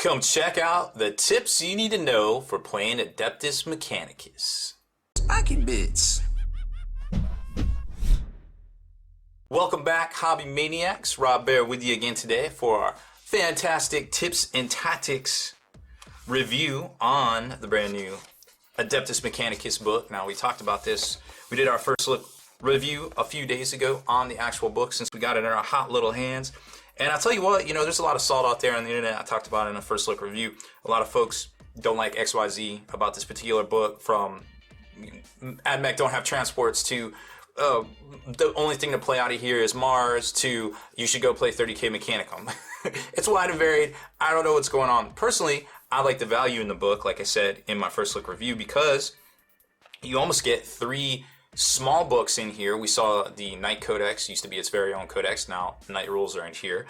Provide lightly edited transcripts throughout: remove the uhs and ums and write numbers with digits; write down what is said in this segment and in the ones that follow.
Come check out the tips you need to know for playing Adeptus Mechanicus. Spiky bits. Welcome back, Hobby Maniacs. Rob Baer with you again today for our fantastic tips and tactics review on the brand new Adeptus Mechanicus book. Now, we talked about this. We did our first look review a few days ago on the actual book since we got it in our hot little hands. And I'll tell you what, there's a lot of salt out there on the internet. I talked about it in the first look review. A lot of folks don't like XYZ about this particular book, from Ad Mech don't have transports to the only thing to play out of here is Mars to you should go play 30k Mechanicum. It's wide and varied. I don't know what's going on. Personally, I like the value in the book, like I said in my first look review, because you almost get 3 small books in here. We saw the Knight Codex, used to be its very own codex, now Knight Rules are in here.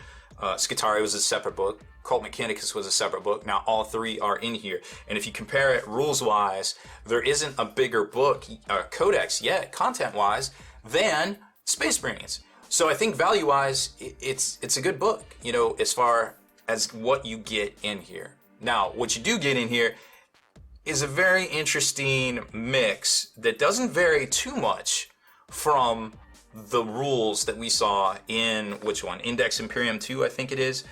Scutari was a separate book. Cult Mechanicus was a separate book. Now all 3 are in here. And if you compare it rules-wise, there isn't a bigger book, codex yet, content-wise, than Space Marines. So I think value-wise, it's a good book, as far as what you get in here. Now, what you do get in here is a very interesting mix that doesn't vary too much from the rules that we saw in, which one? Index Imperium 2, I think it is,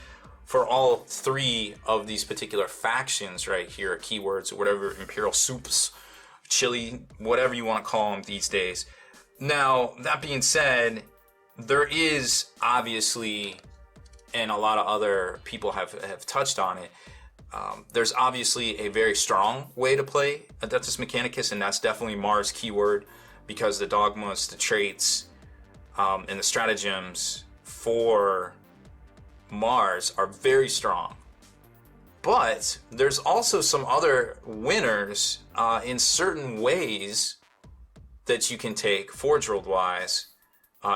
for all 3 of these particular factions right here, keywords or whatever, Imperial Soups, Chili, whatever you want to call them these days. Now, that being said, there is obviously, and a lot of other people have touched on it, there's obviously a very strong way to play Adeptus Mechanicus, and that's definitely Mars keyword, because the dogmas, the traits, and the stratagems for Mars are very strong. But there's also some other winners in certain ways that you can take Forge World wise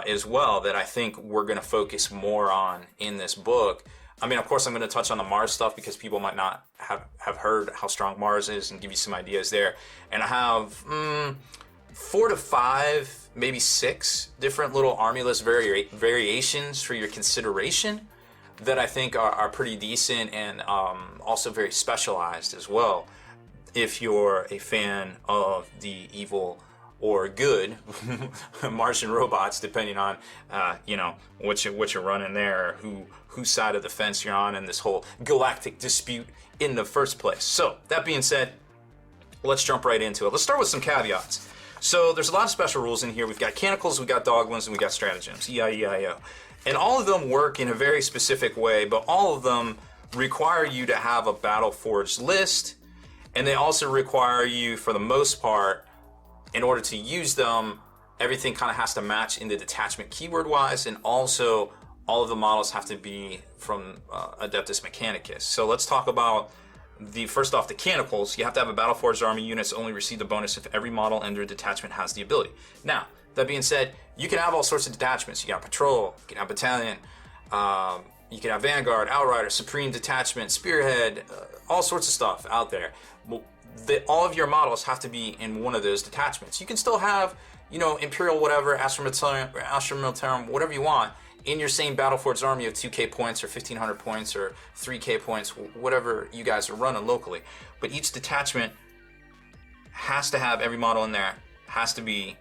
as well, that I think we're going to focus more on in this book. I mean, of course, I'm going to touch on the Mars stuff because people might not have heard how strong Mars is, and give you some ideas there. And I have 4 to 5, maybe 6 different little army list variations for your consideration that I think are pretty decent, and also very specialized as well, if you're a fan of the evil or good Martian robots, depending on what you're running there, or whose side of the fence you're on in this whole galactic dispute in the first place. So that being said, let's jump right into it. Let's start with some caveats. So there's a lot of special rules in here. We've got Canticles, we've got Dogmas, and we've got Stratagems, E-I-E-I-O. And all of them work in a very specific way, but all of them require you to have a Battle Forged list, and they also require you, for the most part, in order to use them, everything kind of has to match in the detachment keyword wise, and also all of the models have to be from Adeptus Mechanicus. So let's talk about first off, the Canticles. You have to have a Battle Forged army. Units only receive the bonus if every model in their detachment has the ability. Now, that being said, you can have all sorts of detachments. You got Patrol, you can have Battalion, you can have Vanguard, Outrider, Supreme Detachment, Spearhead, all sorts of stuff out there. All of your models have to be in one of those detachments. You can still have, Imperial whatever, Astra Militarum, whatever you want, in your same Battle Forged army of 2k points or 1500 points or 3k points, whatever you guys are running locally. But each detachment has to have, every model in there has to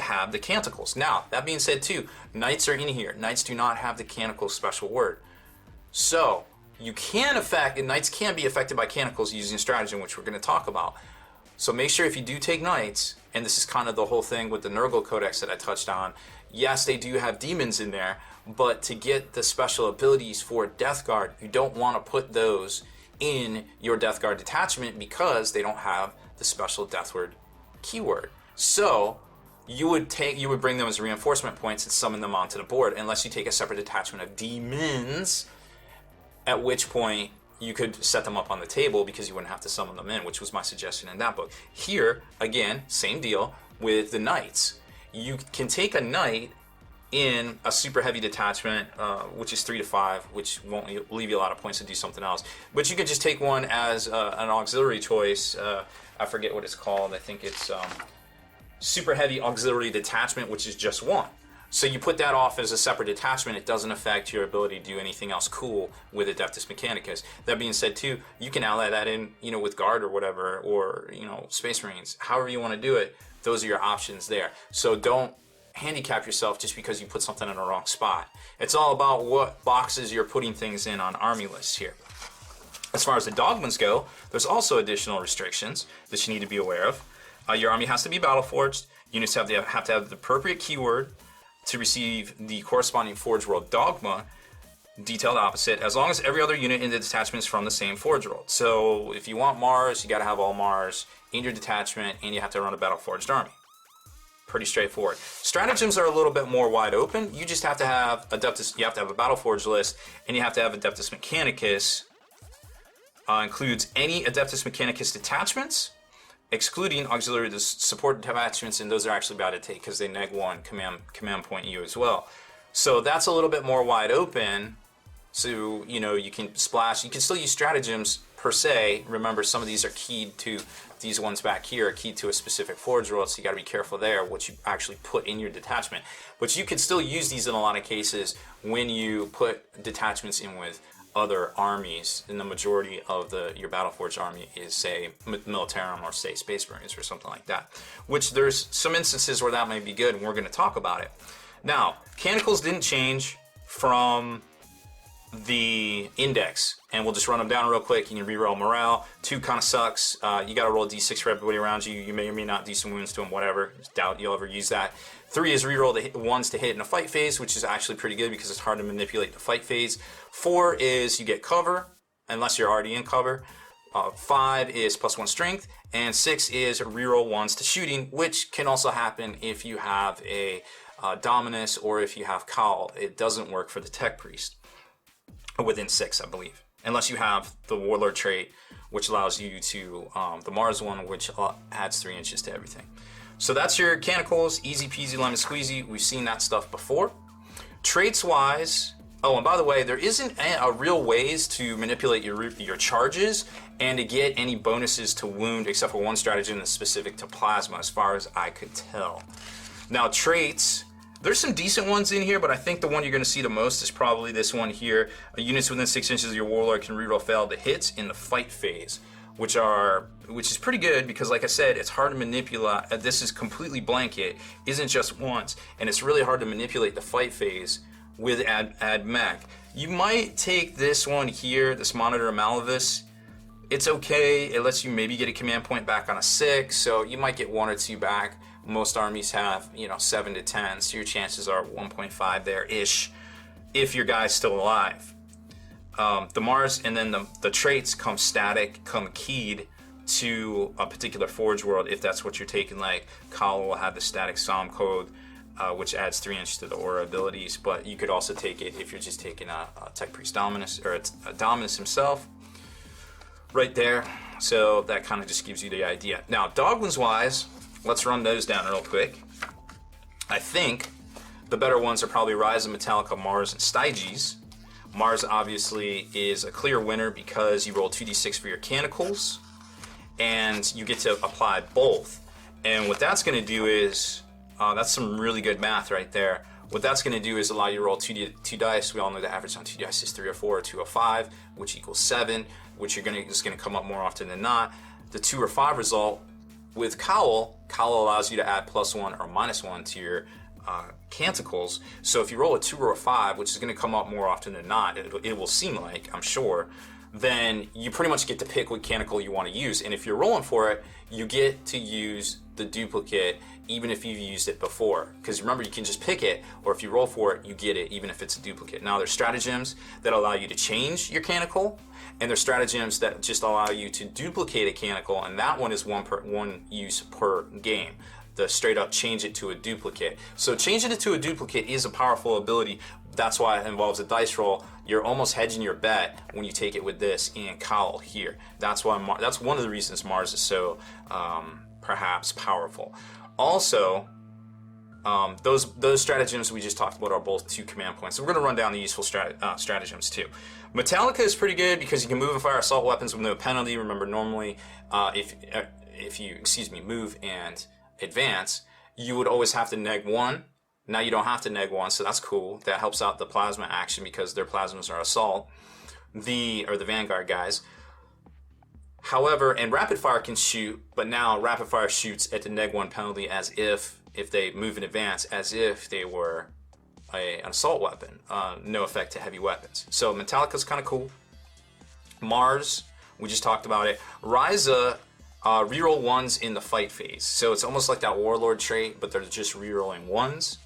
have the Canticles. Now, that being said too, Knights are in here. Knights do not have the Canticles special word. So, you can Knights can be affected by Canticles using stratagem, which we're going to talk about. So make sure if you do take Knights, and this is kind of the whole thing with the Nurgle Codex that I touched on, yes, they do have demons in there, but to get the special abilities for Death Guard, you don't want to put those in your Death Guard detachment because they don't have the special Death Word keyword. So you would bring them as reinforcement points and summon them onto the board, unless you take a separate detachment of demons, at which point you could set them up on the table because you wouldn't have to summon them in, which was my suggestion in that book. Here, again, same deal with the Knights. You can take a Knight in a super heavy detachment, which is 3 to 5, which won't leave you a lot of points to do something else. But you can just take one as an auxiliary choice. I forget what it's called. I think it's super heavy auxiliary detachment, which is just one. So you put that off as a separate detachment. It doesn't affect your ability to do anything else cool with Adeptus Mechanicus. That being said, too, you can ally that in, with Guard or whatever, or, Space Marines. However you want to do it, those are your options there. So don't handicap yourself just because you put something in the wrong spot. It's all about what boxes you're putting things in on army lists here. As far as the Dogmas go, there's also additional restrictions that you need to be aware of. Your army has to be battle-forged. Units have to have the appropriate keyword to receive the corresponding Forge World Dogma, detailed opposite, as long as every other unit in the detachment is from the same Forge World. So if you want Mars, you got to have all Mars in your detachment, and you have to run a battle-forged army. Pretty straightforward. Stratagems are a little bit more wide open. You just have to have Adeptus. You have to have a battle-forged list, and you have to have Adeptus Mechanicus. Includes any Adeptus Mechanicus detachments, excluding auxiliary support detachments, and those are actually bad to take because they neg 1 command point you as well. So that's a little bit more wide open. So you can splash. You can still use stratagems per se. Remember, some of these are keyed to these ones back here are keyed to a specific forge world, so you got to be careful there what you actually put in your detachment. But you can still use these in a lot of cases when you put detachments in with other armies, and the majority of your Battleforged army is, say, Militarum or, say, Space Marines or something like that. Which there's some instances where that may be good, and we're going to talk about it. Now, Canticles didn't change from the index, and we'll just run them down real quick. You can reroll morale. 2 kind of sucks. You got to roll a d6 for everybody around you. You may or may not do some wounds to them, whatever. Doubt you'll ever use that. 3 is reroll the ones to hit in a fight phase, which is actually pretty good because it's hard to manipulate the fight phase. 4 is you get cover, unless you're already in cover. 5 is +1 strength, and 6 is reroll 1s to shooting, which can also happen if you have a Dominus or if you have Cowl. It doesn't work for the Tech Priest within 6, I believe, unless you have the Warlord trait, which allows you to the Mars one, which adds 3 inches to everything. So that's your Canticles, easy peasy lemon squeezy. We've seen that stuff before. Traits wise, oh, and by the way, there isn't a real ways to manipulate your charges and to get any bonuses to wound, except for one stratagem that's specific to plasma, as far as I could tell. Now, traits, there's some decent ones in here, but I think the one you're going to see the most is probably this one here. Units within 6 inches of your Warlord can reroll failed hits in the fight phase, which is pretty good because, like I said, it's hard to manipulate. This is completely blanket, isn't just once, and it's really hard to manipulate the fight phase with Ad Mech. You might take this one here, this Monitor Malleus. It's okay. It lets you maybe get a command point back on a 6, so you might get 1 or 2 back. Most armies have, 7 to 10, so your chances are 1.5 there-ish if your guy's still alive. The Mars and then the traits come static, come keyed to a particular Forge World if that's what you're taking. Like Kala will have the static Psalm code, which adds 3 inches to the aura abilities, but you could also take it if you're just taking a Tech Priest Dominus or a Dominus himself right there. So that kind of just gives you the idea. Now, Dogmas wise, let's run those down real quick. I think the better ones are probably Ryza, Metallica, Mars, and Styges. Mars obviously is a clear winner because you roll 2d6 for your Canticles, and you get to apply both. And what that's going to do is, that's some really good math right there. What that's going to do is allow you to roll 2 dice. We all know the average on 2 dice is 3 or 4 or 2 or 5, which equals 7, which is going to come up more often than not. The 2 or 5 result with Cowl allows you to add +1 or -1 to your Canticles. So if you roll a 2 or a 5, which is going to come up more often than not, it will seem like, I'm sure, then you pretty much get to pick what Canticle you want to use. And if you're rolling for it, you get to use the duplicate even if you've used it before. Because remember, you can just pick it, or if you roll for it, you get it even if it's a duplicate. Now, there's stratagems that allow you to change your Canticle, and there's stratagems that just allow you to duplicate a Canticle, and that one is one use per game. The straight up change it to a duplicate. So changing it to a duplicate is a powerful ability. That's why it involves a dice roll. You're almost hedging your bet when you take it with this and Cowl here. That's why that's one of the reasons Mars is so perhaps powerful. Also, those stratagems we just talked about are both 2 command points. So we're going to run down the useful stratagems too. Metallica is pretty good because you can move and fire assault weapons with no penalty. Remember, normally if you move and advance, you would always have to neg 1 Now you don't have to neg 1, so that's cool. That helps out the plasma action because their plasmas are assault. The Vanguard guys. However, and rapid fire can shoot, but now rapid fire shoots at the neg 1 penalty as if they move in advance, as if they were an assault weapon. No effect to heavy weapons. So Metallica's kind of cool. Mars, we just talked about it. Ryza, reroll 1s in the fight phase. So it's almost like that Warlord trait, but they're just rerolling 1s.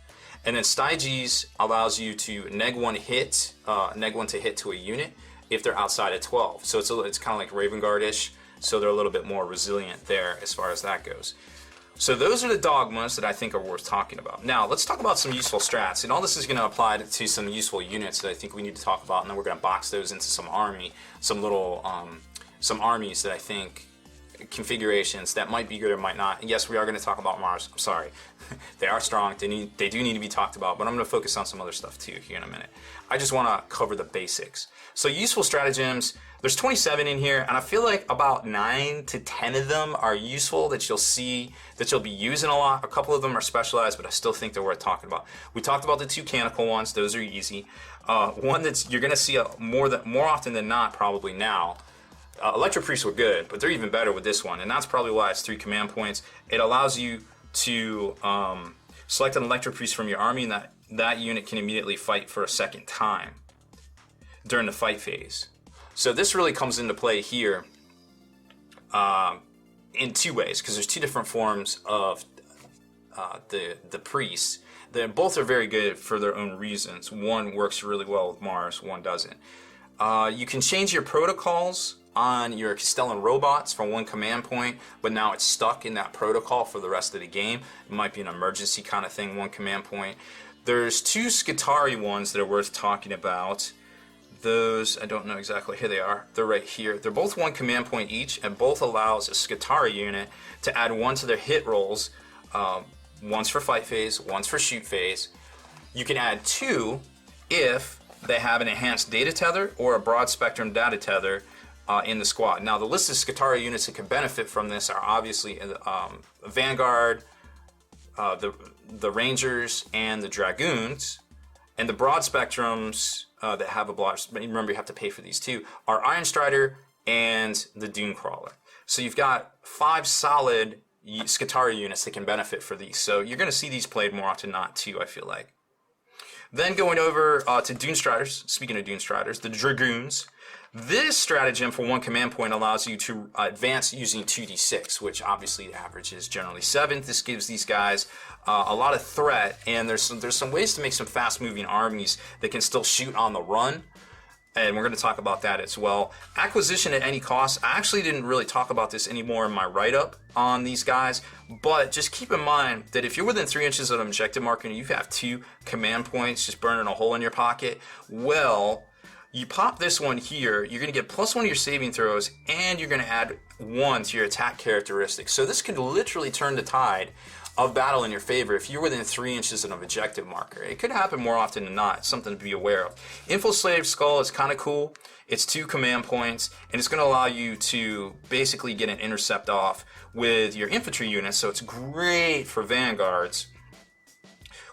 And then Styges allows you to neg 1 to hit to a unit if they're outside of 12. So it's kind of like Raven Guard-ish, so they're a little bit more resilient there as far as that goes. So those are the dogmas that I think are worth talking about. Now, let's talk about some useful strats. And all this is going to apply to some useful units that I think we need to talk about, and then we're going to box those into some armies that I think configurations that might be good or might not. And yes, we are going to talk about Mars. I'm sorry. They are strong. They do need to be talked about, but I'm going to focus on some other stuff too here in a minute. I just want to cover the basics. So useful stratagems, there's 27 in here, and I feel like about 9 to 10 of them are useful that you'll see, that you'll be using a lot. A couple of them are specialized, but I still think they're worth talking about. We talked about the 2 canonical ones. Those are easy. One that's you're going to see more often than not probably now. Electro Priests were good, but they're even better with this one, and that's probably why it's 3 command points. It allows you to select an Electro Priest from your army, and that unit can immediately fight for a second time during the fight phase. So this really comes into play here in 2 ways, because there's 2 different forms of the priests. Both are very good for their own reasons. One works really well with Mars, one doesn't. You can change your protocols on your Castellan robots from 1 command point, but now it's stuck in that protocol for the rest of the game. It might be an emergency kind of thing, 1 command point. There's 2 Skitarii ones that are worth talking about. Those, I don't know exactly, here they are. They're right here. They're both 1 command point each, and both allows a Skitarii unit to add 1 to their hit rolls. One's for fight phase, one's for shoot phase. You can add 2 if they have an enhanced data tether or a broad spectrum data tether in the squad. Now, the list of Skitarii units that can benefit from this are obviously Vanguard, the Rangers, and the Dragoons. And the broad spectrums that have a block, remember you have to pay for these too, are Iron Strider and the Dune Crawler. So you've got 5 solid Skitarii units that can benefit for these. So you're going to see these played more often than not too, I feel like. Then going over to Dune Striders, speaking of Dune Striders, the Dragoons. This stratagem for 1 command point allows you to advance using 2d6, which obviously the average is generally 7. This gives these guys a lot of threat, and there's some ways to make some fast-moving armies that can still shoot on the run, and we're going to talk about that as well. Acquisition at any cost. I actually didn't really talk about this anymore in my write-up on these guys, but just keep in mind that if you're within 3 inches of an objective marker and you have 2 command points just burning a hole in your pocket, well, you pop this one here, you're going to get +1 to your saving throws, and you're going to add 1 to your attack characteristics. So this could literally turn the tide of battle in your favor if you're within 3 inches of an objective marker. It could happen more often than not. It's something to be aware of. Infiltrative Skull is kind of cool. It's 2 command points, and it's going to allow you to basically get an intercept off with your infantry units, so it's great for Vanguards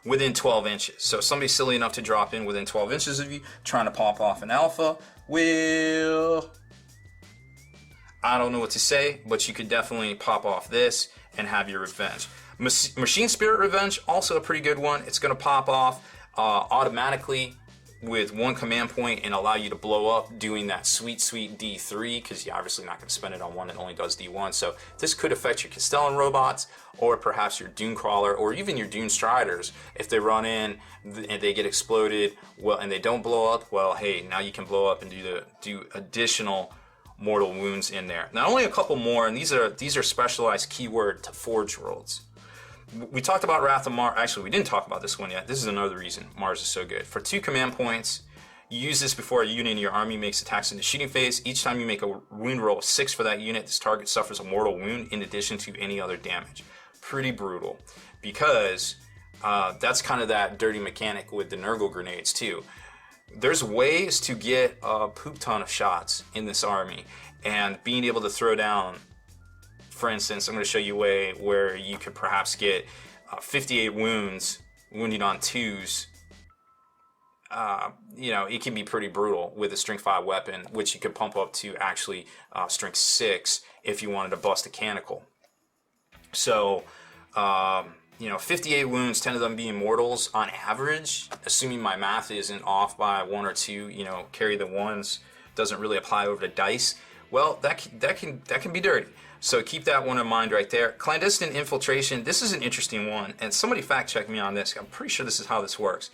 within 12 inches. So if somebody's silly enough to drop in within 12 inches of you, trying to pop off an alpha, well, I don't know what to say, but you could definitely pop off this and have your revenge. Machine Spirit Revenge, also a pretty good one. It's going to pop off automatically with 1 command point and allow you to blow up doing that sweet D3, because you're obviously not going to spend it on one that only does D1. So this could affect your Castellan robots, or perhaps your Dune Crawler, or even your Dune Striders. If they run in and they get exploded, well, and they don't blow up, well, hey, now you can blow up and do additional mortal wounds in there. Now, only a couple more, and these are specialized keyword to Forge Worlds. We talked about Wrath of Mars. Actually, we didn't talk about this one yet. This is another reason Mars is so good. For 2 command points, you use this before a unit in your army makes attacks in the shooting phase. Each time you make a wound roll of 6 for that unit, this target suffers a mortal wound in addition to any other damage. Pretty brutal, because that's kind of that dirty mechanic with the Nurgle grenades too. There's ways to get a poop ton of shots in this army, and being able to throw down, for instance, I'm going to show you a way where you could perhaps get 58 wounds wounding on 2s, you know, it can be pretty brutal with a strength 5 weapon, which you could pump up to actually strength 6 if you wanted to bust a canonical. So, you know, 58 wounds, 10 of them being mortals on average, assuming my math isn't off by 1 or 2, you know, carry the ones, doesn't really apply over the dice. Well, that can be dirty. So keep that one in mind right there. Clandestine infiltration, this is an interesting one, and somebody fact check me on this. I'm pretty sure this is how this works.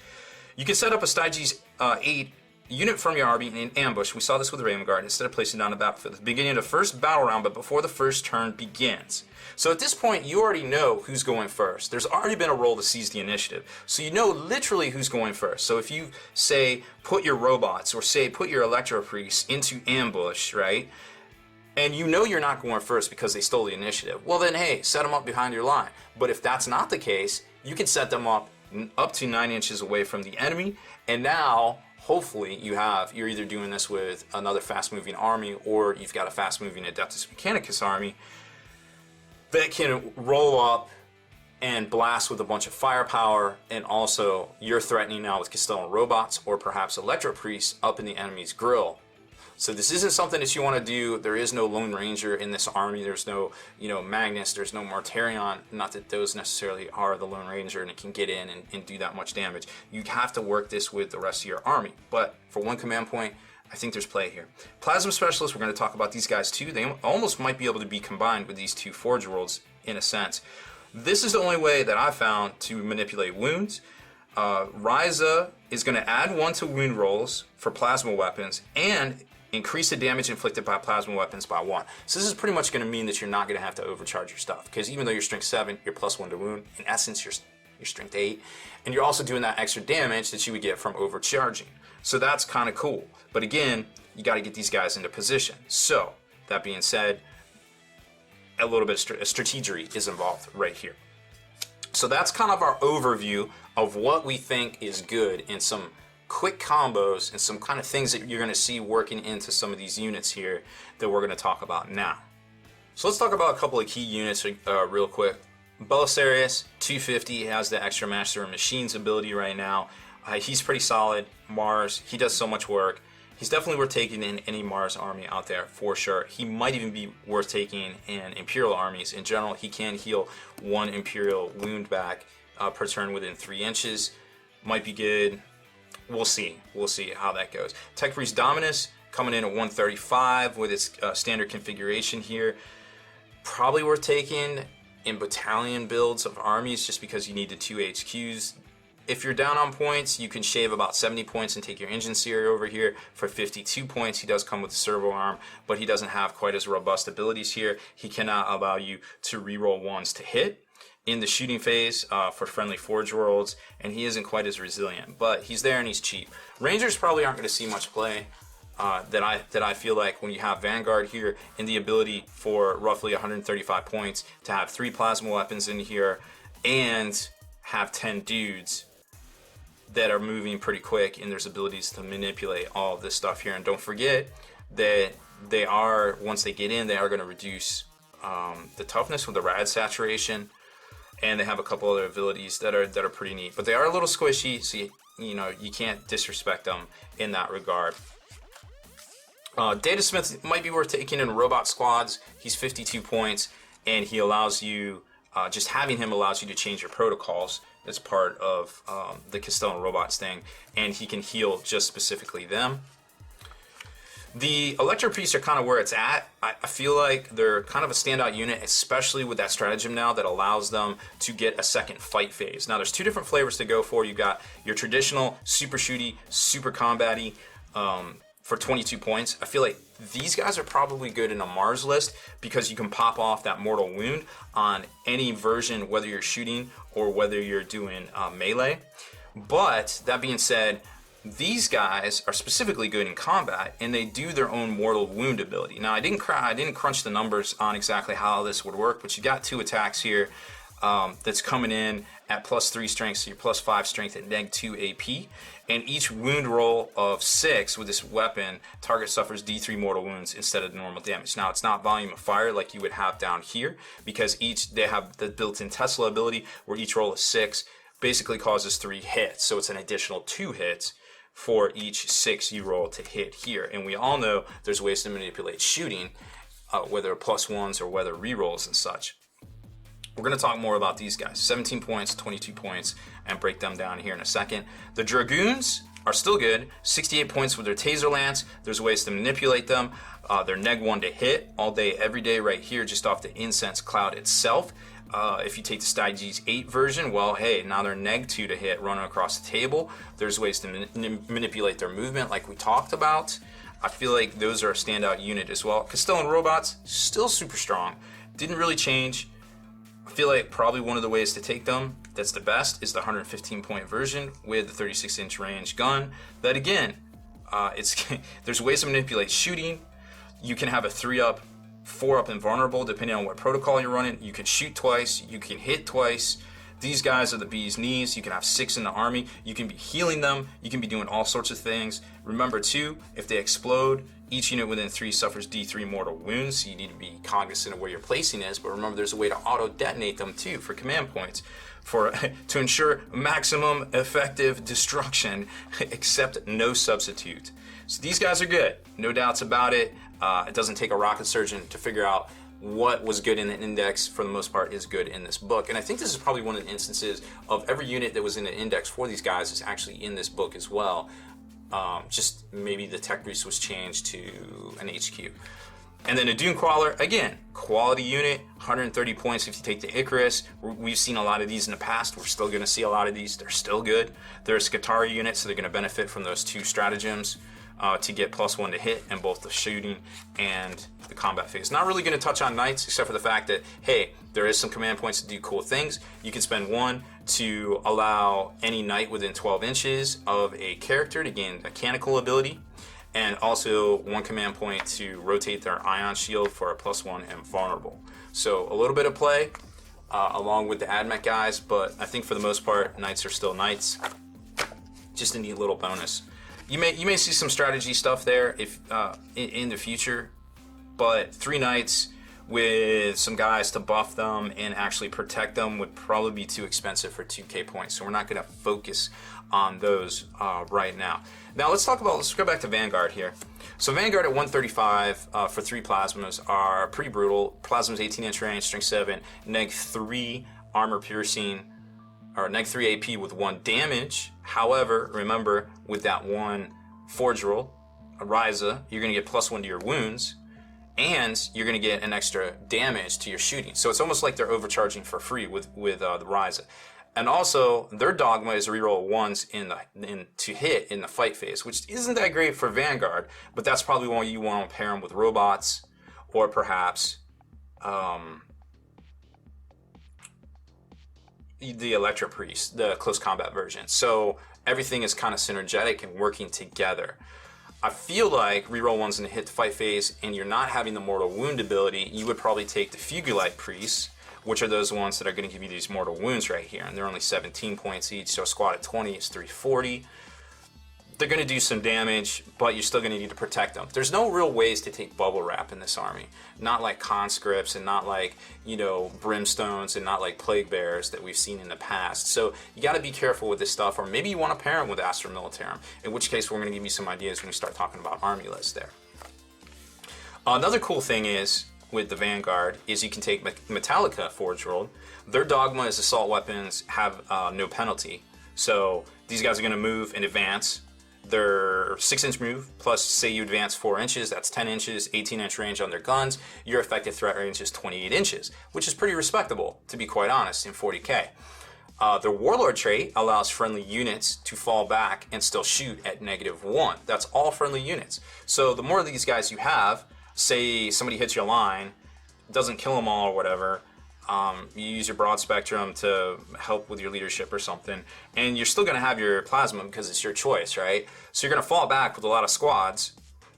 You can set up a Styges 8 unit from your army in an ambush. We saw this with the Raven Guard instead of placing it on the battlefield at the beginning of the first battle round, but before the first turn begins. So at this point, you already know who's going first. There's already been a roll to seize the initiative. So you know literally who's going first. So if you say put your robots or say put your Electro Priests into ambush, right? And you know you're not going first because they stole the initiative. Well then, hey, set them up behind your line. But if that's not the case, you can set them up to 9 inches away from the enemy. And now, hopefully, you're either doing this with another fast-moving army or you've got a fast-moving Adeptus Mechanicus army that can roll up and blast with a bunch of firepower, and also you're threatening now with Castellan robots or perhaps Electro Priests up in the enemy's grill. So this isn't something that you want to do. There is no Lone Ranger in this army. There's no, you know, Magnus. There's no Mortarion. Not that those necessarily are the Lone Ranger and it can get in and do that much damage. You have to work this with the rest of your army. But for one command point, I think there's play here. Plasma Specialists, we're going to talk about these guys too. They almost might be able to be combined with these two Forge Worlds in a sense. This is the only way that I've found to manipulate wounds. Ryza is going to add 1 to wound rolls for plasma weapons and increase the damage inflicted by plasma weapons by 1. So this is pretty much going to mean that you're not going to have to overcharge your stuff, because even though you're strength 7, you're +1 to wound. In essence, you're strength 8, and you're also doing that extra damage that you would get from overcharging. So that's kind of cool. But again, you got to get these guys into position. So that being said, a little bit of strategery is involved right here. So that's kind of our overview of what we think is good in some quick combos and some kind of things that you're going to see working into some of these units here that we're going to talk about now. So let's talk about a couple of key units real quick. Belisarius, 250, has the extra Master of Machines ability right now. He's pretty solid. Mars, he does so much work. He's definitely worth taking in any Mars army out there for sure. He might even be worth taking in Imperial armies. In general, he can heal 1 Imperial wound back per turn within 3 inches. Might be good. We'll see. We'll see how that goes. Tech Priest Dominus coming in at 135 with its standard configuration here. Probably worth taking in battalion builds of armies just because you need the 2 HQs. If you're down on points, you can shave about 70 points and take your Engine Seer over here for 52 points. He does come with a servo arm, but he doesn't have quite as robust abilities here. He cannot allow you to reroll 1s to hit in the shooting phase for friendly Forge Worlds, and he isn't quite as resilient, but he's there and he's cheap. Rangers probably aren't going to see much play that I feel like when you have Vanguard here in the ability for roughly 135 points to have 3 plasma weapons in here and have 10 dudes that are moving pretty quick, and there's abilities to manipulate all of this stuff here. And don't forget that they are, once they get in, they are going to reduce the toughness with the rad saturation, and they have a couple other abilities that are pretty neat. But they are a little squishy, so you can't disrespect them in that regard. Datasmith might be worth taking in robot squads. He's 52 points, and he allows you, just having him allows you to change your protocols as part of the Castellan robots thing, and he can heal just specifically them. The Electro Priests are kind of where it's at. I feel like they're kind of a standout unit, especially with that stratagem now that allows them to get a second fight phase. Now there's 2 different flavors to go for. You've got your traditional super shooty, super combat-y for 22 points. I feel like these guys are probably good in a Mars list because you can pop off that mortal wound on any version, whether you're shooting or whether you're doing melee. But that being said, these guys are specifically good in combat, and they do their own mortal wound ability. Now I didn't crunch the numbers on exactly how this would work, but you got 2 attacks here that's coming in at +3 strength, so you're +5 strength at -2 AP. And each wound roll of 6 with this weapon, target suffers D3 mortal wounds instead of normal damage. Now it's not volume of fire like you would have down here, because they have the built-in Tesla ability where each roll is 6 basically causes 3 hits. So it's an additional 2 hits for each 6 you roll to hit here. And we all know there's ways to manipulate shooting, whether +1s or whether rerolls and such. We're going to talk more about these guys. 17 points, 22 points, and break them down here in a second. The Dragoons are still good. 68 points with their Taser Lance. There's ways to manipulate them. They're neg1 to hit all day, every day right here, just off the incense cloud itself. If you take the Styges 8 version, well, hey, now they're neg2 to hit, running across the table. There's ways to manipulate their movement like we talked about. I feel like those are a standout unit as well. Castellan Robots, still super strong. Didn't really change. I feel like probably one of the ways to take them that's the best is the 115 point version with the 36-inch range gun. That again, there's ways to manipulate shooting. You can have a 3-up, 4-up invulnerable depending on what protocol you're running. You can shoot twice, you can hit twice. These guys are the bee's knees. You can have 6 in the army. You can be healing them. You can be doing all sorts of things. Remember too, if they explode, each unit within 3 suffers D3 mortal wounds, so you need to be cognizant of where your placing is. But remember, there's a way to auto-detonate them too for command points, to ensure maximum effective destruction, except no substitute. So these guys are good, no doubts about it. It doesn't take a rocket surgeon to figure out what was good in the index. For the most part, is good in this book. And I think this is probably one of the instances of every unit that was in the index for these guys is actually in this book as well. Just maybe the tech briefs was changed to an HQ. And then a Dune Crawler, again, quality unit, 130 points if you take the Icarus. We've seen a lot of these in the past. We're still going to see a lot of these. They're still good. They're a Scutari unit, so they're going to benefit from those 2 stratagems to get +1 to hit in both the shooting and the combat phase. Not really going to touch on Knights, except for the fact that, hey, there is some command points to do cool things. You can spend 1 to allow any Knight within 12 inches of a character to gain mechanical ability, and also 1 command point to rotate their Ion Shield for a +1 and vulnerable. So a little bit of play along with the Ad Mech guys, but I think for the most part, Knights are still Knights. Just a neat little bonus. You may see some strategy stuff there if in the future, but 3 Knights with some guys to buff them and actually protect them would probably be too expensive for 2k points. So we're not going to focus on those right now. Now let's go back to Vanguard here. So Vanguard at 135 for 3 plasmas are pretty brutal. Plasmas 18-inch range, strength 7, neg 3 armor piercing, or neg 3 AP with 1 damage. However, remember, with that 1 forge roll, a Ryza, you're going to get +1 to your wounds, and you're going to get an extra damage to your shooting. So it's almost like they're overcharging for free with the Ryza. And also, their Dogma is reroll 1s to hit in the fight phase, which isn't that great for Vanguard, but that's probably why you want to pair them with robots, or perhaps the Electro Priest, the close combat version. So everything is kind of synergetic and working together. I feel like reroll 1s in the hit the fight phase and you're not having the mortal wound ability, you would probably take the Fugulite Priests, which are those ones that are going to give you these mortal wounds right here. And they're only 17 points each, so a squad at 20 is 340. They're going to do some damage, but you're still going to need to protect them. There's no real ways to take bubble wrap in this army. Not like conscripts and not like, brimstones and not like plague bears that we've seen in the past. So you got to be careful with this stuff, or maybe you want to pair them with Astra Militarum, in which case we're going to give you some ideas when we start talking about army lists there. Another cool thing is, with the Vanguard, is you can take Metallica Forge Rolled. Their Dogma is assault weapons have no penalty. So these guys are going to move and advance. Their 6-inch move, plus say you advance 4 inches, that's 10 inches, 18-inch range on their guns. Your effective threat range is 28 inches, which is pretty respectable, to be quite honest, in 40k. Their Warlord trait allows friendly units to fall back and still shoot at -1. That's all friendly units. So the more of these guys you have, say somebody hits your line, doesn't kill them all or whatever, you use your broad spectrum to help with your leadership or something, and you're still going to have your plasma because it's your choice, right? So you're going to fall back with a lot of squads.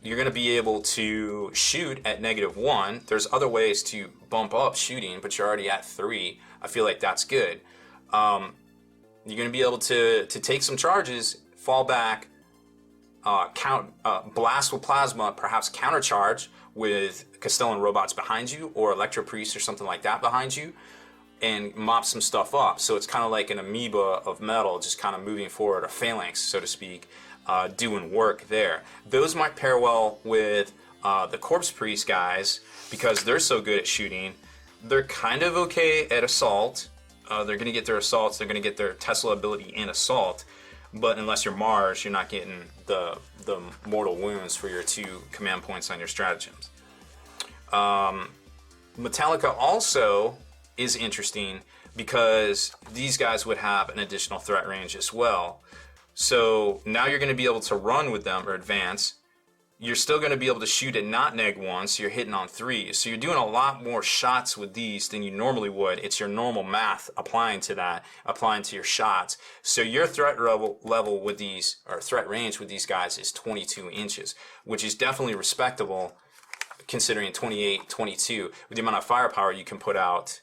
You're going to be able to shoot at -1. There's other ways to bump up shooting, but you're already at 3. I feel like that's good. You're going to be able to take some charges, fall back, blast with plasma, perhaps countercharge with Castellan robots behind you, or Electro Priests or something like that behind you, and mop some stuff up. So it's kind of like an amoeba of metal, just kind of moving forward, a phalanx, so to speak, doing work there. Those might pair well with the Corpse Priest guys because they're so good at shooting. They're kind of okay at assault. They're going to get their assaults. They're going to get their Tesla ability in assault. But unless you're Mars, you're not getting the mortal wounds for your 2 command points on your stratagems. Metallica also is interesting because these guys would have an additional threat range as well. So now you're going to be able to run with them or advance. You're still going to be able to shoot at not -1, so you're hitting on 3. So you're doing a lot more shots with these than you normally would. It's your normal math applying to that, applying to your shots. So your threat level with these, or threat range with these guys is 22 inches, which is definitely respectable considering 28, 22 with the amount of firepower you can put out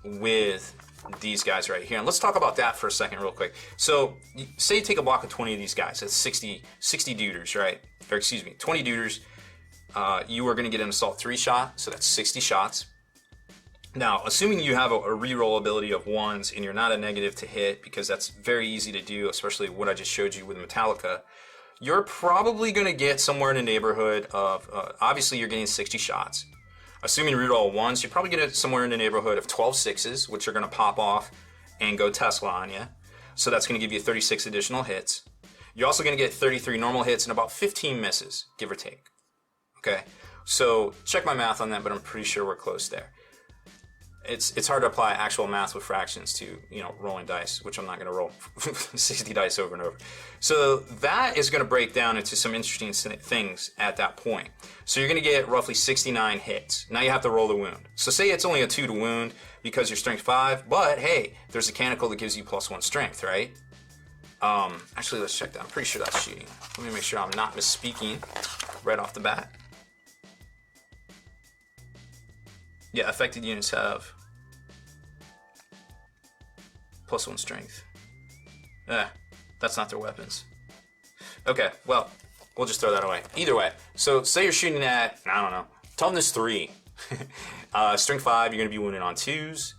with these guys right here. And let's talk about that for a second real quick. So say you take a block of 20 of these guys, that's 60 duders, right? Or excuse me, 20 duders. You are going to get an assault 3 shot, so that's 60 shots. Now, assuming you have a reroll ability of 1s and you're not a negative to hit, because that's very easy to do, especially what I just showed you with Metallica, you're probably going to get somewhere in the neighborhood of, obviously you're getting 60 shots. Assuming reroll 1s, you probably get it somewhere in the neighborhood of 12 6s, which are going to pop off and go Tesla on you. So that's going to give you 36 additional hits. You're also going to get 33 normal hits and about 15 misses, give or take. Okay, so check my math on that, but I'm pretty sure we're close there. It's hard to apply actual math with fractions to, you know, rolling dice, which I'm not going to roll 60 dice over and over. So that is going to break down into some interesting things at that point. So you're going to get roughly 69 hits. Now you have to roll the wound. So say it's only a 2 to wound because you're strength 5, but hey, there's a canonical that gives you +1 strength, right? Actually, let's check that. I'm pretty sure that's shooting. Let me make sure I'm not misspeaking right off the bat. Yeah, affected units have +1 strength. That's not their weapons. Okay, well, we'll just throw that away. Either way, so say you're shooting at, I don't know, toughness 3. Strength 5, you're going to be wounded on 2s.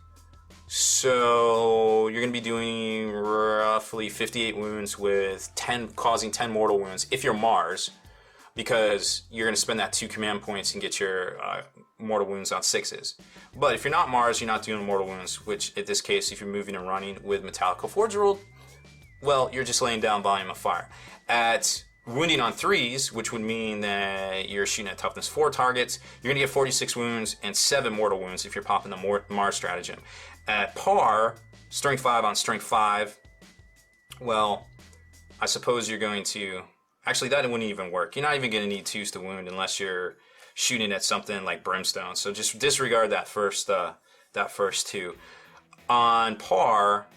So you're going to be doing roughly 58 wounds with causing 10 mortal wounds if you're Mars, because you're going to spend that 2 command points and get your mortal wounds on 6s. But if you're not Mars, you're not doing mortal wounds, which in this case, if you're moving and running with Metallica Forge World, well, you're just laying down volume of fire. At wounding on 3s, which would mean that you're shooting at toughness 4 targets, you're going to get 46 wounds and 7 mortal wounds if you're popping the Mars stratagem. At par, strength 5 on strength 5, well, I suppose you're going to... Actually, that wouldn't even work. You're not even going to need 2s to wound unless you're shooting at something like Brimstone. So just disregard that first 2. On par,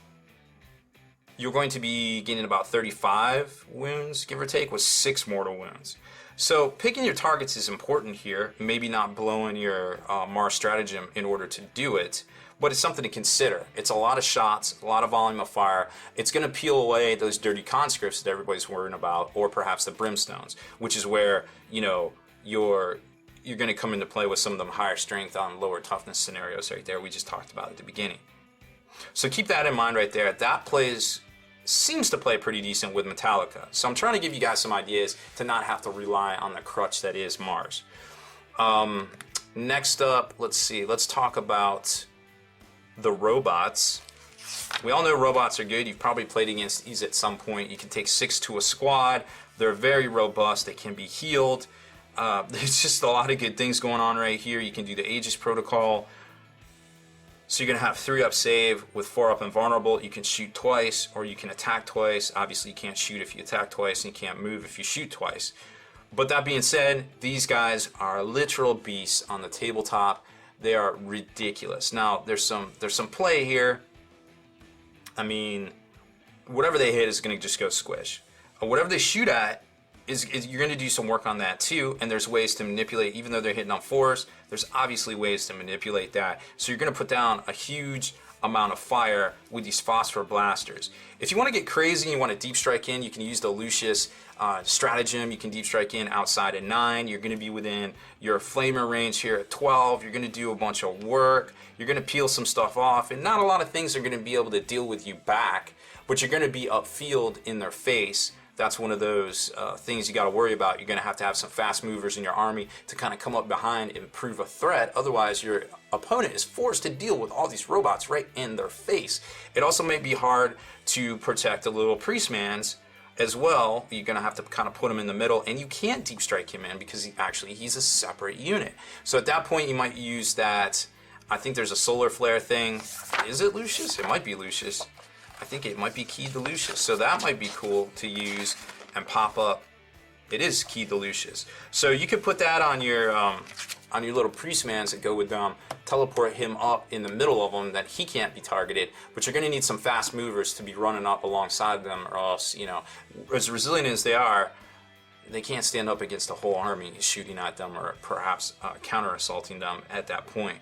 you're going to be getting about 35 wounds, give or take, with 6 mortal wounds. So picking your targets is important here. Maybe not blowing your Mars stratagem in order to do it, but it's something to consider. It's a lot of shots, a lot of volume of fire. It's going to peel away those dirty conscripts that everybody's worrying about, or perhaps the Brimstones, which is where, you know, you're going to come into play with some of them higher strength on lower toughness scenarios right there we just talked about at the beginning. So keep that in mind right there. That seems to play pretty decent with Metallica. So I'm trying to give you guys some ideas to not have to rely on the crutch that is Mars. Next up, let's talk about the robots. We all know robots are good. You've probably played against these at some point. You can take 6 to a squad. They're very robust. They can be healed. There's just a lot of good things going on right here. You can do the Aegis protocol. So you're going to have 3-up save with 4-up invulnerable. You can shoot twice or you can attack twice. Obviously you can't shoot if you attack twice, and you can't move if you shoot twice. But that being said, these guys are literal beasts on the tabletop. They are ridiculous. Now there's some play here. I mean, whatever they hit is going to just go squish. Whatever they shoot at is you're going to do some work on that too, and there's ways to manipulate. Even though they're hitting on 4s, there's obviously ways to manipulate that. So you're going to put down a huge amount of fire with these phosphor blasters. If you want to get crazy and you want to deep strike in, you can use the Lucius stratagem. You can deep strike in outside at 9. You're going to be within your flamer range here at 12. You're going to do a bunch of work. You're going to peel some stuff off, and not a lot of things are going to be able to deal with you back, but you're going to be upfield in their face. That's one of those things you got to worry about. You're going to have some fast movers in your army to kind of come up behind and prove a threat. Otherwise, your opponent is forced to deal with all these robots right in their face. It also may be hard to protect the little priestmans as well. You're going to have to kind of put him in the middle, and you can't deep strike him in because he's a separate unit. So at that point, you might use that. I think there's a solar flare thing. Is it Lucius? It might be Lucius. I think it might be keyed to Lucius, so that might be cool to use and pop up. It is keyed to Lucius, so you could put that on your little priestmans that go with them. Teleport him up in the middle of them that he can't be targeted. But you're going to need some fast movers to be running up alongside them, or else, you know, as resilient as they are, they can't stand up against a whole army shooting at them or perhaps counter assaulting them at that point.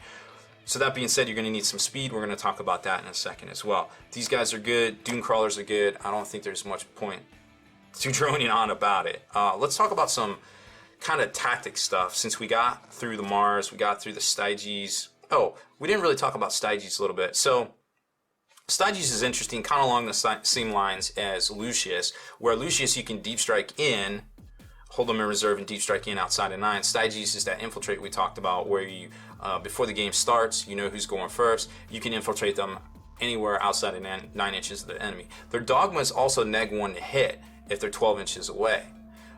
So that being said, you're going to need some speed. We're going to talk about that in a second as well. These guys are good. Dune crawlers are good. I don't think there's much point to droning on about it. Let's talk about some kind of tactic stuff. Since we got through the Mars, we got through the Styges. Oh, we didn't really talk about Styges a little bit. So Styges is interesting, kind of along the same lines as Lucius, where Lucius you can deep strike in, hold them in reserve, and deep strike in outside of 9. Styges is that infiltrate we talked about, where you before the game starts, you know who's going first. You can infiltrate them anywhere outside of 9 inches of the enemy. Their Dogmas also neg 1 to hit if they're 12 inches away.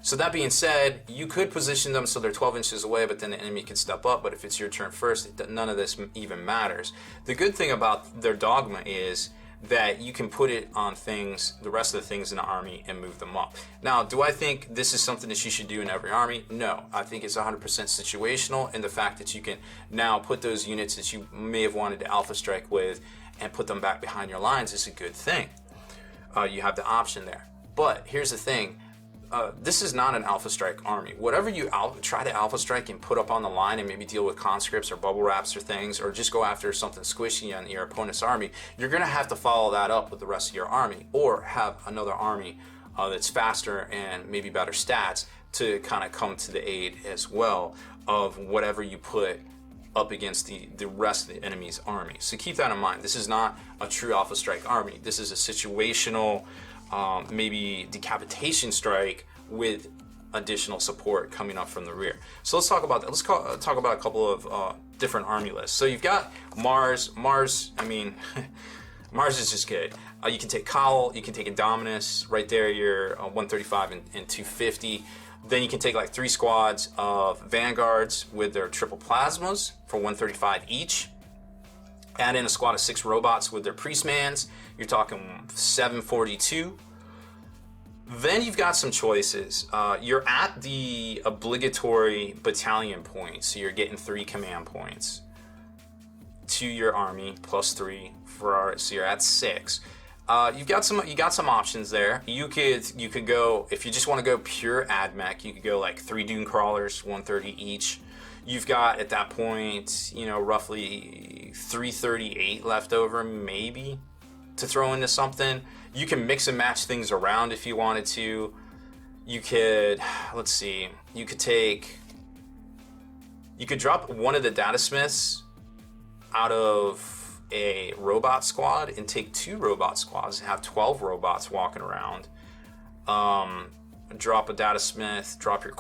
So that being said, you could position them so they're 12 inches away, but then the enemy can step up. But if it's your turn first, none of this even matters. The good thing about their Dogma is that you can put it on things, the rest of the things in the army, and move them up. Now, do I think this is something that you should do in every army? No. I think it's 100% situational, and the fact that you can now put those units that you may have wanted to alpha strike with and put them back behind your lines is a good thing. You have the option there. But here's the thing. This is not an alpha strike army. Whatever you try to alpha strike and put up on the line and maybe deal with conscripts or bubble wraps or things, or just go after something squishy on your opponent's army, you're going to have to follow that up with the rest of your army, or have another army that's faster and maybe better stats to kind of come to the aid as well of whatever you put up against the rest of the enemy's army. So keep that in mind. This is not a true alpha strike army. This is a situational maybe decapitation strike with additional support coming up from the rear. So let's talk about that. Let's talk about a couple of different army lists. So you've got Mars. I mean, Mars is just good. You can take Cowl, you can take Indominus. Right there, you're 135 and 250. Then you can take like 3 squads of Vanguards with their triple plasmas for 135 each. Add in a squad of 6 robots with their priestmans. You're talking 742. Then you've got some choices. You're at the obligatory battalion points, so you're getting 3 command points to your army plus 3 so you're at 6. You got some options there. You could go, if you just want to go pure Ad Mech, you could go like 3 Dune crawlers, 130 each. You've got at that point, you know, roughly 338 left over, maybe, to throw into something. You can mix and match things around if you wanted to. You could, let's see, you could drop one of the data smiths out of a robot squad and take 2 robot squads and have 12 robots walking around. Drop a data smith, drop your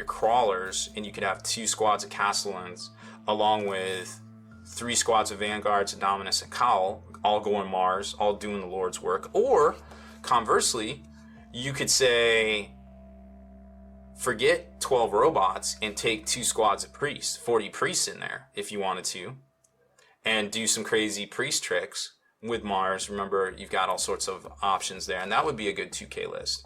crawlers, and you could have 2 squads of Castellans along with 3 squads of Vanguards, Indominus, and Cowl, all going Mars, all doing the Lord's work. Or conversely, you could say, forget 12 robots and take 2 squads of priests, 40 priests in there if you wanted to, and do some crazy priest tricks with Mars. Remember, you've got all sorts of options there, and that would be a good 2K list.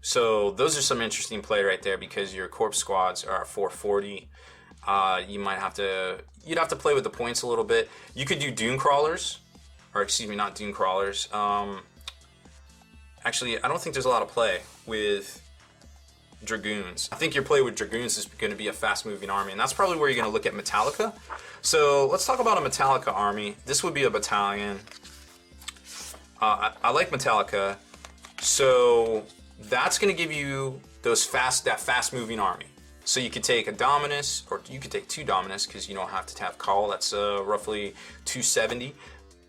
So those are some interesting play right there, because your corpse squads are 440. You'd have to play with the points a little bit. You could do Dune crawlers, or excuse me, not Dune crawlers. Actually, I don't think there's a lot of play with Dragoons. I think your play with Dragoons is going to be a fast-moving army, and that's probably where you're going to look at Metallica. So let's talk about a Metallica army. This would be a battalion. I like Metallica, so that's going to give you that fast-moving army. So you could take a Dominus, or you could take 2 Dominus, because you don't have to have Call. That's roughly 270.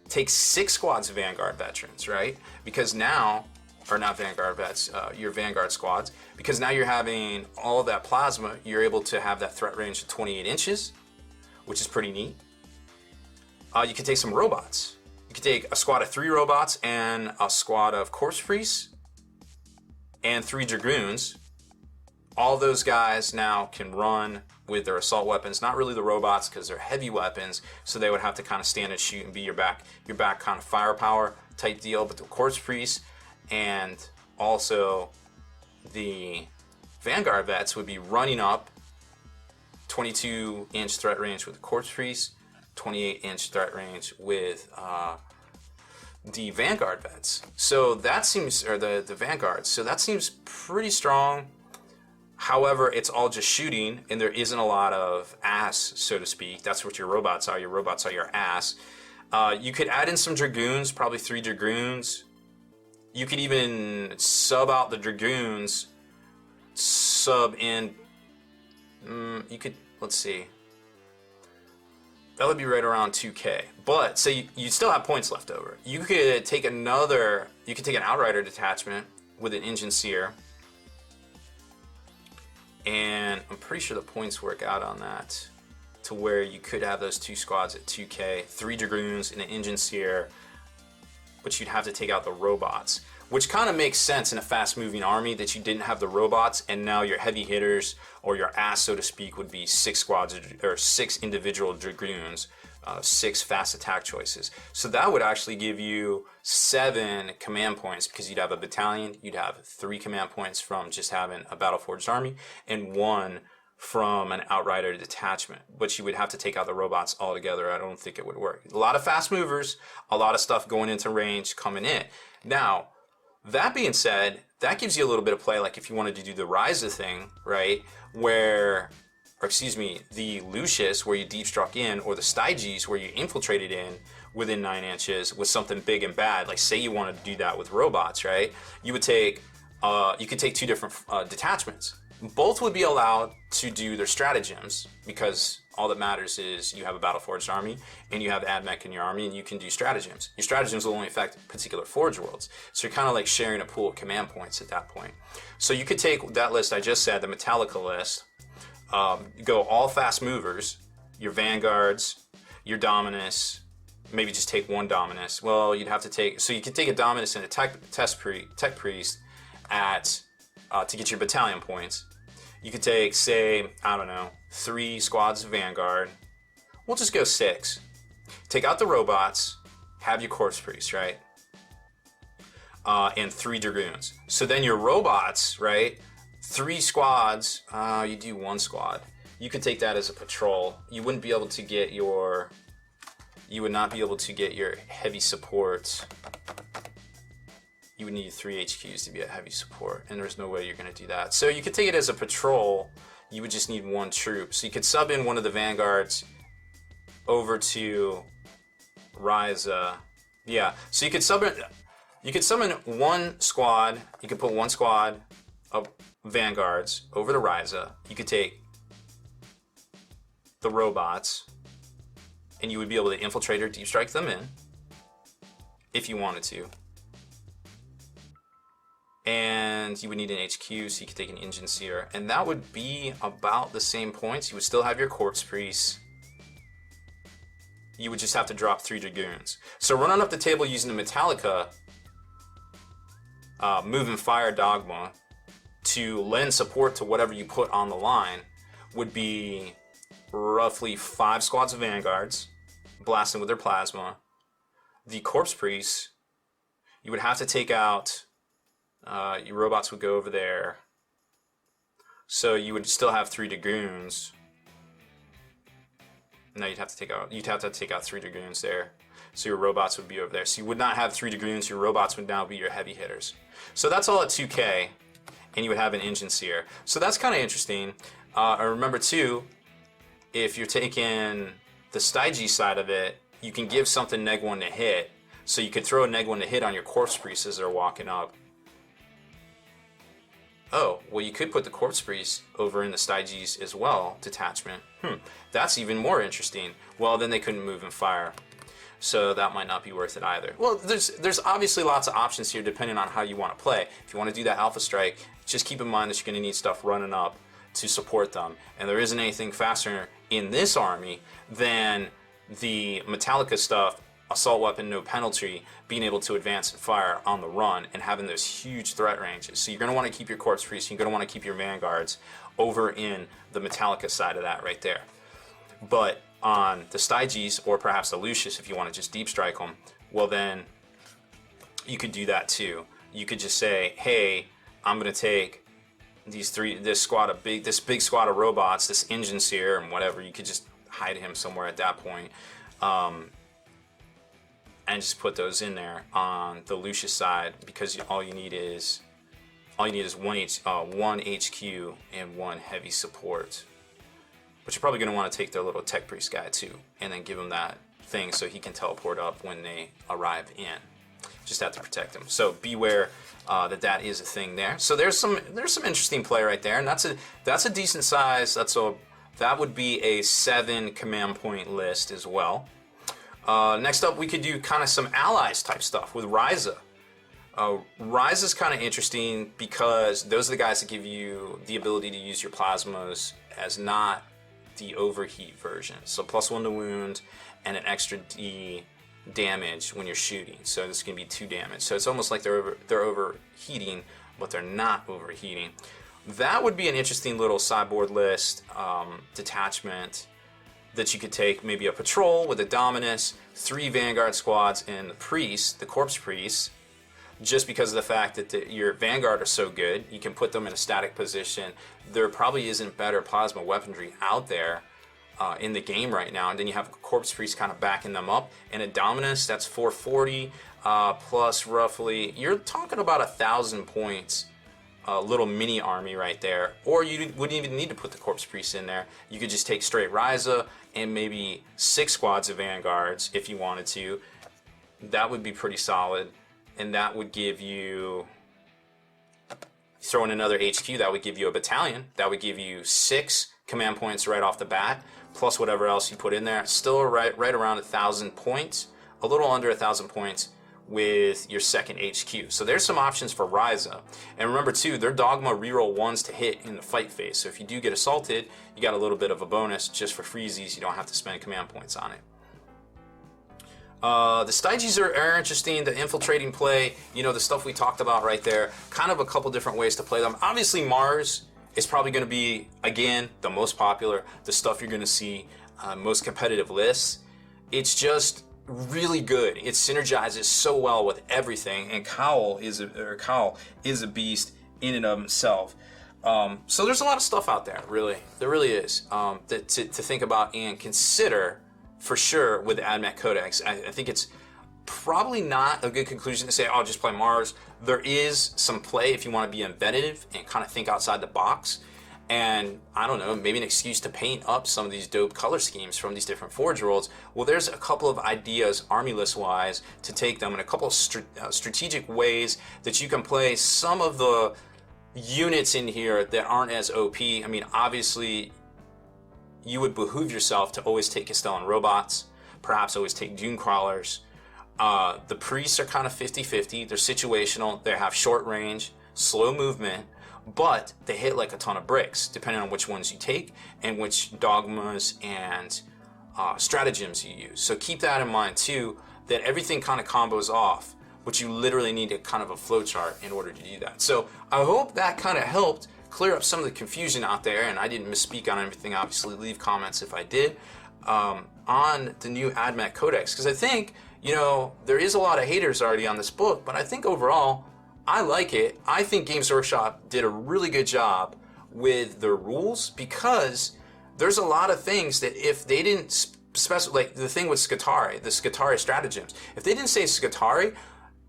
Take 6 squads of Vanguard veterans, right? Because now, or not Vanguard vets, your Vanguard squads, because now you're having all of that plasma, you're able to have that threat range of 28 inches, which is pretty neat. You could take some robots. You could take a squad of 3 robots and a squad of Corpse Priests and 3 Dragoons. All those guys now can run with their assault weapons, not really the robots because they're heavy weapons, so they would have to kind of stand and shoot and be your back kind of firepower type deal. But the Corpse Priests and also the Vanguard vets would be running up 22-inch threat range with the Corpse Priests, 28-inch threat range with the Vanguard vets. So that seems, or the Vanguards. So that seems pretty strong. However, it's all just shooting, and there isn't a lot of ass, so to speak. That's what your robots are. Your robots are your ass. You could add in some Dragoons, probably 3 Dragoons. You could even sub out the Dragoons, sub in, you could, let's see. That would be right around 2K. But, say you still have points left over. You could take an Outrider detachment with an Engine Seer. And I'm pretty sure the points work out on that to where you could have those 2 squads at 2K, 3 Dragoons and an Engine Seer, but you'd have to take out the robots, which kind of makes sense in a fast-moving army that you didn't have the robots, and now your heavy hitters, or your ass, so to speak, would be 6 squads, or 6 individual Dragoons, 6 fast attack choices. So that would actually give you 7 command points, because you'd have a battalion, you'd have 3 command points from just having a battle-forged army, and 1 from an Outrider detachment. But you would have to take out the robots altogether. I don't think it would work. A lot of fast movers, a lot of stuff going into range, coming in. Now, that being said, that gives you a little bit of play, like if you wanted to do the Ryza thing, right, the Lucius, where you deep struck in, or the Styges, where you infiltrated in within 9 inches with something big and bad. Like, say you wanted to do that with robots, right? You could take 2 different detachments. Both would be allowed to do their stratagems, because all that matters is you have a battle-forged army, and you have Ad Mech in your army, and you can do stratagems. Your stratagems will only affect particular forge worlds. So you're kind of like sharing a pool of command points at that point. So you could take that list I just said, the Metallica list, go all fast movers, your Vanguards, your Dominus, maybe just take 1 Dominus. Well, you'd have to take, so you could take a Dominus and a Tech Priest to get your battalion points. You could take, say, I don't know, 3 squads of Vanguard. We'll just go 6. Take out the robots, have your Corpse Priests, right? And 3 Dragoons. So then your robots, right? 3 squads, you do 1 squad. You could take that as a patrol. You wouldn't be able to get your, heavy support. You would need 3 HQs to be at heavy support, and there's no way you're going to do that. So you could take it as a patrol. You would just need 1 troop. So you could sub in one of the Vanguards over to Ryza. Yeah, so you could summon 1 squad. You could put 1 squad of Vanguards over to Ryza. You could take the robots, and you would be able to infiltrate or deep strike them in if you wanted to. And you would need an HQ, so you could take an Engine Seer, and that would be about the same points. You would still have your Corpse Priests. You would just have to drop 3 Dragoons. So running up the table using the Metallica Move and Fire Dogma to lend support to whatever you put on the line would be roughly 5 squads of Vanguards blasting with their plasma. The Corpse Priests, you would have to take out. Your robots would go over there. So you would still have 3 Dragoons. No, you'd have to take out 3 Dragoons there. So your robots would be over there. So you would not have 3 Dragoons, your robots would now be your heavy hitters. So that's all at 2K. and you would have an engine seer. So that's kind of interesting. I remember too, if you're taking the Stygie side of it, you can give something neg 1 to hit. So you could throw a neg 1 to hit on your Corpse Priest as they're walking up. Oh, well, you could put the Corpse Priest over in the Stygies as well, detachment. That's even more interesting. Well, then they couldn't move and fire. So that might not be worth it either. Well, there's obviously lots of options here depending on how you want to play. If you want to do that Alpha Strike, just keep in mind that you're going to need stuff running up to support them. And there isn't anything faster in this army than the Metallica stuff, assault weapon, no penalty, being able to advance and fire on the run and having those huge threat ranges. So you're going to want to keep your Corpse Priest, you're going to want to keep your Vanguards over in the Metallica side of that right there. But on the Stygies, or perhaps the Lucius, if you want to just deep strike them, well then you could do that too. You could just say, hey, I'm going to take this big squad of robots, this engine seer and whatever. You could just hide him somewhere at that point. And just put those in there on the Lucius side, because all you need is one HQ and one heavy support. But you're probably going to want to take their little Tech Priest guy too, and then give him that thing so he can teleport up when they arrive in. Just have to protect him. So beware that is a thing there. So there's some interesting play right there, and that's a decent size. That would be a 7 command point list as well. Next up, we could do kind of some allies type stuff with Ryza. Ryza's kind of interesting because those are the guys that give you the ability to use your plasmas as not the overheat version. So +1 to wound and an extra D damage when you're shooting. So this is going to be 2 damage. So it's almost like they're overheating, but they're not overheating. That would be an interesting little sideboard list detachment that you could take. Maybe a patrol with a Dominus, 3 Vanguard squads, and the Priest, the Corpse Priest. Just because of the fact that your Vanguard are so good, you can put them in a static position. There probably isn't better plasma weaponry out there in the game right now. And then you have a Corpse Priest kind of backing them up. And a Dominus, that's 440 plus roughly, you're talking about 1,000 points. Little mini army right there. Or you wouldn't even need to put the Corpse Priest in there. You could just take straight Ryza and maybe 6 squads of Vanguards if you wanted to. That would be pretty solid. And that would give you, throw in another HQ, that would give you a battalion. That would give you 6 command points right off the bat, plus whatever else you put in there. Still right around 1,000 points, a little under 1,000 points with your second HQ. So there's some options for Ryza. And remember too, their Dogma reroll 1s to hit in the fight phase. So if you do get assaulted, you got a little bit of a bonus just for freezies. You don't have to spend command points on it. The Stygies are interesting, the infiltrating play, the stuff we talked about right there, kind of a couple different ways to play them. Obviously Mars is probably going to be, again, the most popular, the stuff you're going to see, most competitive lists. It's just really good. It synergizes so well with everything, and Cowl is a beast in and of himself. So there's a lot of stuff out there, really. There really is, to think about and consider. For sure, with the Ad Mech Codex, I think it's probably not a good conclusion to say, oh, just play Mars. There is some play if you want to be inventive and kind of think outside the box. And, I don't know, maybe an excuse to paint up some of these dope color schemes from these different Forge Worlds. Well, there's a couple of ideas, army list-wise, to take them, and a couple of strategic ways that you can play some of the units in here that aren't as OP. I mean, obviously, you would behoove yourself to always take Castellan robots, perhaps always take Dune Crawlers. The Priests are kind of 50-50. They're situational. They have short range, slow movement, but they hit like a ton of bricks, depending on which ones you take and which Dogmas and stratagems you use. So keep that in mind too, that everything kind of combos off, but you literally need a kind of a flowchart in order to do that. So I hope that kind of helped clear up some of the confusion out there, and I didn't misspeak on anything. Obviously, leave comments if I did, on the new Ad Mech Codex, because I think, there is a lot of haters already on this book, but I think overall, I like it. I think Games Workshop did a really good job with their rules, because there's a lot of things that if they didn't specify, like the thing with Scutari, the Scutari stratagems, if they didn't say Scutari,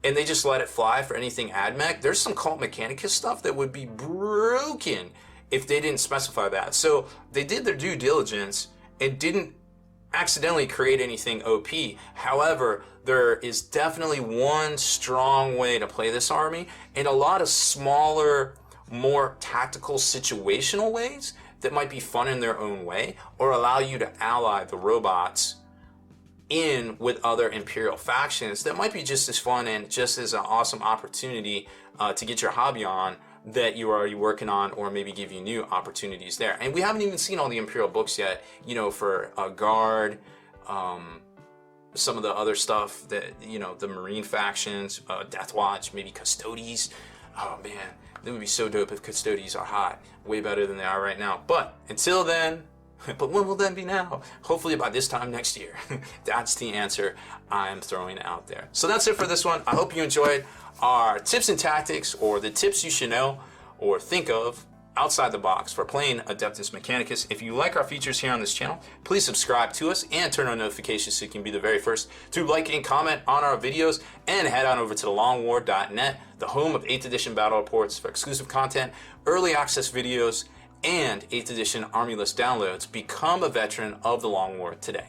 and they just let it fly for anything Ad Mech, there's some Cult Mechanicus stuff that would be broken if they didn't specify that. So they did their due diligence and didn't accidentally create anything OP. However, there is definitely one strong way to play this army, and a lot of smaller, more tactical, situational ways that might be fun in their own way, or allow you to ally the robots in with other Imperial factions that might be just as fun and just as an awesome opportunity to get your hobby on that you're already working on, or maybe give you new opportunities there. And we haven't even seen all the Imperial books yet, you know, for Guard, some of the other stuff that, you know, the Marine factions, Death Watch, maybe Custodes. Oh man, that would be so dope if Custodes are hot, way better than they are right now. But until then, but when will that be now? Hopefully by this time next year. That's the answer I'm throwing out there. So that's it for this one. I hope you enjoyed our tips and tactics, or the tips you should know or think of outside the box for playing Adeptus Mechanicus. If you like our features here on this channel, please subscribe to us and turn on notifications so you can be the very first to like and comment on our videos, and head on over to thelongwar.net, the home of 8th edition battle reports, for exclusive content, early access videos, and 8th edition army list downloads. Become a veteran of the Long War today.